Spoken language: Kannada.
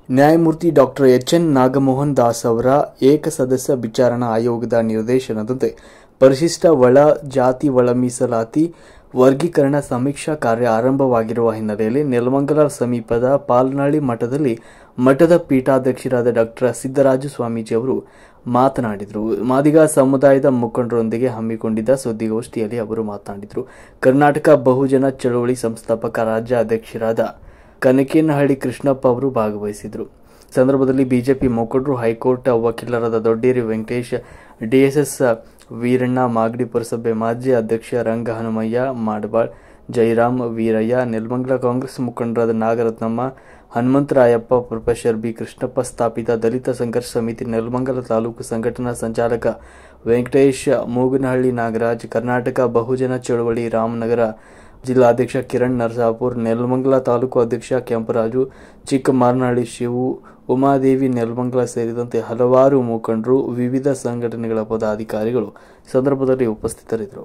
ನ್ಯಾಯಮೂರ್ತಿ ಡಾಕ್ಟರ್ ಎಚ್.ಎನ್. ನಾಗಮೋಹನ್ ದಾಸ್ ಅವರ ಏಕಸದಸ್ಯ ವಿಚಾರಣಾ ಆಯೋಗದ ನಿರ್ದೇಶನದಂತೆ ಪರಿಶಿಷ್ಟ ಒಳ ಜಾತಿ ಒಳ ಮೀಸಲಾತಿ ವರ್ಗೀಕರಣ ಸಮೀಕ್ಷಾ ಕಾರ್ಯ ಆರಂಭವಾಗಿರುವ ಹಿನ್ನೆಲೆಯಲ್ಲಿ ನೆಲಮಂಗಲ ಸಮೀಪದ ಪಾಲನಹಳ್ಳಿ ಮಠದಲ್ಲಿ ಮಠದ ಪೀಠಾಧ್ಯಕ್ಷರಾದ ಡಾಕ್ಟರ್ ಸಿದ್ದರಾಜ ಸ್ವಾಮೀಜಿ ಅವರು ಮಾತನಾಡಿದರು. ಮಾದಿಗ ಸಮುದಾಯದ ಮುಖಂಡರೊಂದಿಗೆ ಹಮ್ಮಿಕೊಂಡಿದ್ದ ಸುದ್ದಿಗೋಷ್ಠಿಯಲ್ಲಿ ಅವರು ಮಾತನಾಡಿದರು. ಕರ್ನಾಟಕ ಬಹುಜನ ಚಳವಳಿ ಸಂಸ್ಥಾಪಕ ರಾಜ್ಯಾಧ್ಯಕ್ಷರಾದ ಕನಕೇನಹಳ್ಳಿ ಕೃಷ್ಣಪ್ಪ ಅವರು ಭಾಗವಹಿಸಿದರು. ಸಂದರ್ಭದಲ್ಲಿ ಬಿಜೆಪಿ ಮುಖಂಡರು, ಹೈಕೋರ್ಟ್ ವಕೀಲರಾದ ದೊಡ್ಡೇರಿ ವೆಂಕಟೇಶ್, ಡಿಎಸ್ಎಸ್ ವೀರಣ್ಣ, ಮಾಗಡಿ ಪುರಸಭೆ ಮಾಜಿ ಅಧ್ಯಕ್ಷ ರಂಗ ಹನುಮಯ್ಯ, ಮಾಡಬಾಳ್, ಜಯರಾಮ್, ವೀರಯ್ಯ, ನೆಲಮಂಗಲ ಕಾಂಗ್ರೆಸ್ ಮುಖಂಡರಾದ ನಾಗರತ್ನಮ್ಮ, ಹನುಮಂತರಾಯಪ್ಪ, ಪ್ರೊಫೆಸರ್ ಬಿ. ಕೃಷ್ಣಪ್ಪ, ಸ್ಥಾಪಿತ ದಲಿತ ಸಂಘರ್ಷ ಸಮಿತಿ ನೆಲಮಂಗಲ ತಾಲೂಕು ಸಂಘಟನಾ ಸಂಚಾಲಕ ವೆಂಕಟೇಶ್, ಮೂಗನಹಳ್ಳಿ ನಾಗರಾಜ್, ಕರ್ನಾಟಕ ಬಹುಜನ ಚಳವಳಿ ರಾಮನಗರ ಜಿಲ್ಲಾಧ್ಯಕ್ಷ ಕಿರಣ್ ನರಸಾಪುರ್, ನೆಲಮಂಗಲ ತಾಲೂಕು ಅಧ್ಯಕ್ಷ ಕೆಂಪರಾಜು, ಚಿಕ್ಕಮಾರನಹಳ್ಳಿ ಶಿವು, ಉಮಾದೇವಿ, ನೆಲಮಂಗಲ ಸೇರಿದಂತೆ ಹಲವಾರು ಮುಖಂಡರು, ವಿವಿಧ ಸಂಘಟನೆಗಳ ಪದಾಧಿಕಾರಿಗಳು ಸಂದರ್ಭದಲ್ಲಿ ಉಪಸ್ಥಿತರಿದ್ದರು.